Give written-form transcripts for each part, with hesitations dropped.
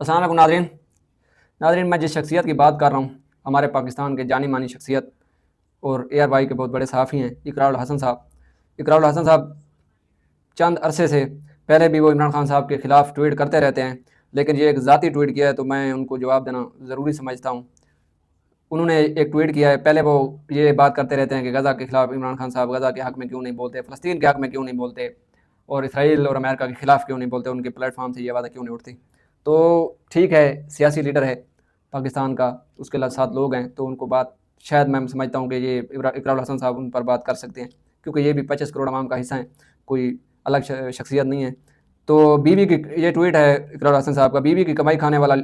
السلام علیکم ناظرین میں جس شخصیت کی بات کر رہا ہوں ہمارے پاکستان کے جانی مانی شخصیت اور ARY کے بہت بڑے صحافی ہیں اقرار الحسن صاحب چند عرصے سے پہلے بھی وہ عمران خان صاحب کے خلاف ٹویٹ کرتے رہتے ہیں، لیکن یہ ایک ذاتی ٹویٹ کیا ہے تو میں ان کو جواب دینا ضروری سمجھتا ہوں۔ انہوں نے ایک ٹویٹ کیا ہے، پہلے وہ یہ بات کرتے رہتے ہیں کہ غزہ کے خلاف عمران خان صاحب غزہ کے حق میں کیوں نہیں بولتے، فلسطین کے حق میں کیوں نہیں بولتے، اور اسرائیل اور امریکہ کے خلاف کیوں نہیں بولتے، ان کے پلیٹ فارم سے یہ آواز کیوں نہیں اٹھتی۔ تو ٹھیک ہے، سیاسی لیڈر ہے پاکستان کا، اس کے ساتھ لوگ ہیں تو ان کو بات شاید میں سمجھتا ہوں کہ یہ اقرار الحسن صاحب ان پر بات کر سکتے ہیں، کیونکہ یہ بھی 25 کروڑ عوام کا حصہ ہیں، کوئی الگ شخصیت نہیں ہے۔ تو بیوی کی یہ ٹویٹ ہے اقرار الحسن صاحب کا، بیوی کی کمائی کھانے والا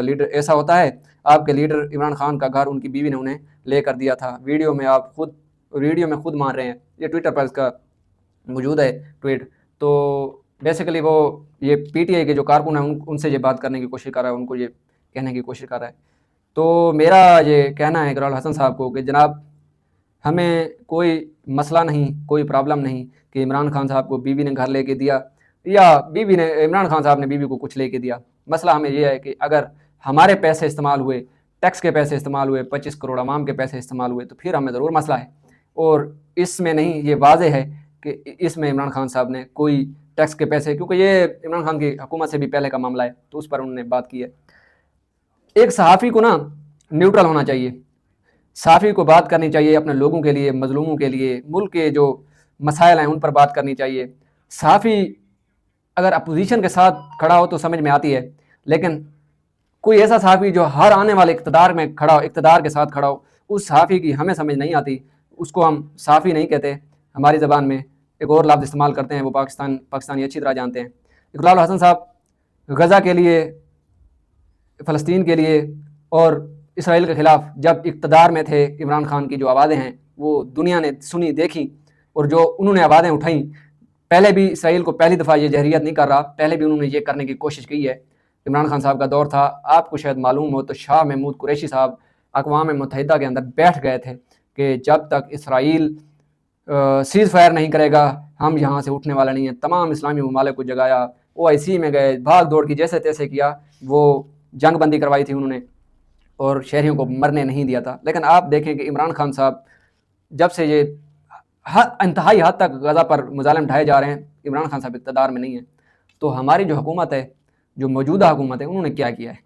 لیڈر ایسا ہوتا ہے، آپ کے لیڈر عمران خان کا گھر ان کی بیوی نے انہیں لے کر دیا تھا، ویڈیو میں خود مان رہے ہیں، یہ ٹویٹر پر اس کا موجود ہے ٹویٹ۔ تو بیسیکلی وہ یہ PTI کے جو کارکن ہیں ان سے یہ بات کرنے کی کوشش کر رہا ہے، ان کو یہ کہنے کی کوشش کر رہا ہے۔ تو میرا یہ کہنا ہے اقرار الحسن صاحب کو کہ جناب ہمیں کوئی مسئلہ نہیں، کوئی پرابلم نہیں کہ عمران خان صاحب کو بیوی نے گھر لے کے دیا یا عمران خان صاحب نے بیوی کو کچھ لے کے دیا۔ مسئلہ ہمیں یہ ہے کہ اگر ہمارے پیسے استعمال ہوئے، ٹیکس کے پیسے استعمال ہوئے، 25 کروڑ عوام کے پیسے استعمال ہوئے تو پھر ہمیں ضرور مسئلہ ہے، اور اس میں نہیں، یہ واضح ہے کہ اس میں عمران خان صاحب نے کوئی ٹیکس کے پیسے، کیونکہ یہ عمران خان کی حکومت سے بھی پہلے کا معاملہ ہے تو اس پر انہوں نے بات کی ہے۔ ایک صحافی کو نا نیوٹرل ہونا چاہیے، صحافی کو بات کرنی چاہیے اپنے لوگوں کے لیے، مظلوموں کے لیے، ملک کے جو مسائل ہیں ان پر بات کرنی چاہیے۔ صحافی اگر اپوزیشن کے ساتھ کھڑا ہو تو سمجھ میں آتی ہے، لیکن کوئی ایسا صحافی جو ہر آنے والے اقتدار کے ساتھ کھڑا ہو، اس صحافی کی ہمیں سمجھ نہیں آتی، اس کو ہم صحافی نہیں کہتے، ہماری زبان میں ایک اور لفظ استعمال کرتے ہیں، وہ پاکستانی اچھی طرح جانتے ہیں۔ اقرار الحسن صاحب غزہ کے لیے، فلسطین کے لیے اور اسرائیل کے خلاف جب اقتدار میں تھے، عمران خان کی جو آوازیں ہیں وہ دنیا نے سنی دیکھی، اور جو انہوں نے آوازیں اٹھائیں، پہلے بھی اسرائیل کو پہلی دفعہ یہ جہریت نہیں کر رہا، پہلے بھی انہوں نے یہ کرنے کی کوشش کی ہے۔ عمران خان صاحب کا دور تھا، آپ کو شاید معلوم ہو تو شاہ محمود قریشی صاحب اقوام متحدہ کے اندر بیٹھ گئے تھے کہ جب تک اسرائیل سیز فائر نہیں کرے گا ہم یہاں سے اٹھنے والا نہیں ہیں۔ تمام اسلامی ممالک کو جگایا، OIC میں گئے، بھاگ دوڑ کی جیسے تیسے کیا، وہ جنگ بندی کروائی تھی انہوں نے اور شہریوں کو مرنے نہیں دیا تھا۔ لیکن آپ دیکھیں کہ عمران خان صاحب جب سے یہ انتہائی حد تک غزہ پر مظالم ڈھائے جا رہے ہیں، عمران خان صاحب اقتدار میں نہیں ہیں، تو ہماری جو حکومت ہے، جو موجودہ حکومت ہے، انہوں نے کیا کیا ہے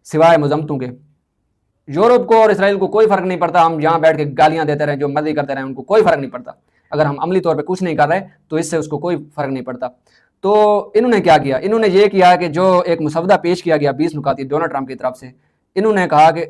سوائے مذمتوں کے؟ یورپ کو اور اسرائیل کو کوئی فرق نہیں پڑتا، ہم یہاں بیٹھ کے گالیاں دیتے رہیں، جو مرضی کرتے رہیں، ان کو کوئی فرق نہیں پڑتا۔ اگر ہم عملی طور پہ کچھ نہیں کر رہے تو اس سے اس کو کوئی فرق نہیں پڑتا۔ تو انہوں نے کیا کیا؟ انہوں نے یہ کیا کہ جو ایک مسودہ پیش کیا گیا 20 نکاتی ڈونلڈ ٹرمپ کی طرف سے، انہوں نے کہا کہ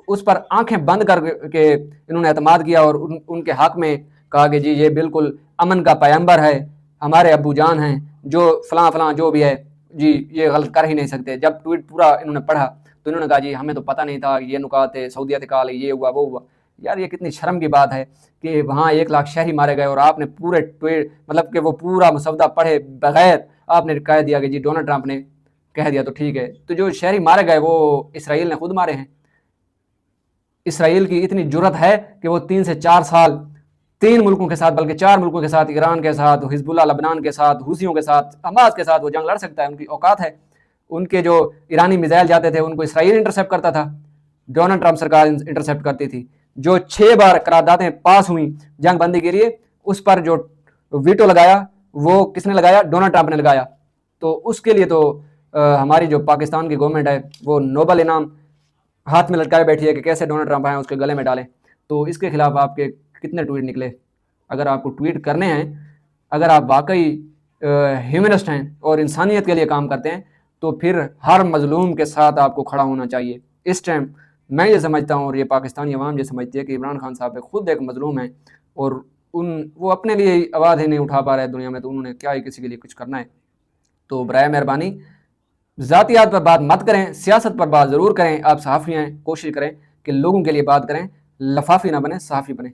اس پر آنکھیں بند کر کے انہوں نے اعتماد کیا اور ان کے حق میں کہا کہ جی یہ بالکل امن کا پیغمبر ہے، ہمارے ابو جان ہیں، جو فلاں جو بھی ہے، جی یہ غلط کر ہی نہیں سکتے۔ جب ٹویٹ پورا انہوں نے پڑھا تو انہوں نے کہا جی ہمیں تو پتہ نہیں تھا، یہ نکات ہے، سعودیہ سے کہا یہ ہوا وہ ہوا۔ یار یہ کتنی شرم کی بات ہے کہ وہاں 1 لاکھ شہری مارے گئے اور آپ نے پورے ٹویٹ مطلب کہ وہ پورا مسودہ پڑھے بغیر آپ نے کہہ دیا کہ جی ڈونلڈ ٹرمپ نے کہہ دیا تو ٹھیک ہے۔ تو جو شہری مارے گئے وہ اسرائیل نے خود مارے ہیں۔ اسرائیل کی اتنی جرت ہے کہ وہ 3 سے 4 سال 3 ملکوں کے ساتھ، بلکہ 4 ملکوں کے ساتھ، ایران کے ساتھ، حزب اللہ لبنان کے ساتھ، حوثیوں کے ساتھ، حماس کے ساتھ وہ جنگ لڑ سکتا ہے، ان کی اوقات ہے۔ ان کے جو ایرانی میزائل جاتے تھے ان کو اسرائیل انٹرسیپٹ کرتا تھا، ڈونلڈ ٹرمپ سرکار انٹرسیپٹ کرتی تھی۔ جو 6 بار قراردادیں پاس ہوئیں جنگ بندی کے لیے، اس پر جو ویٹو لگایا وہ کس نے لگایا؟ ڈونلڈ ٹرمپ نے لگایا۔ تو اس کے لیے تو ہماری جو پاکستان کی گورنمنٹ ہے وہ نوبل انعام ہاتھ میں لٹکائے بیٹھی ہے کہ کیسے ڈونلڈ ٹرمپ آئیں اس کے گلے میں ڈالیں۔ تو اس کے خلاف آپ کے کتنے ٹویٹ نکلے؟ اگر آپ کو ٹویٹ کرنے ہیں، اگر آپ واقعی ہیومنسٹ ہیں اور انسانیت کے لیے کام کرتے ہیں تو پھر ہر مظلوم کے ساتھ آپ کو کھڑا ہونا چاہیے۔ اس ٹائم میں یہ سمجھتا ہوں اور یہ پاکستانی عوام یہ سمجھتی ہے کہ عمران خان صاحب خود ایک مظلوم ہیں اور وہ اپنے لیے آواز ہی نہیں اٹھا پا رہے دنیا میں، تو انہوں نے کیا ہی کسی کے لیے کچھ کرنا ہے۔ تو برائے مہربانی ذاتیات پر بات مت کریں، سیاست پر بات ضرور کریں۔ آپ صحافی ہیں، کوشش کریں کہ لوگوں کے لیے بات کریں، لفافی نہ بنیں، صحافی بنیں۔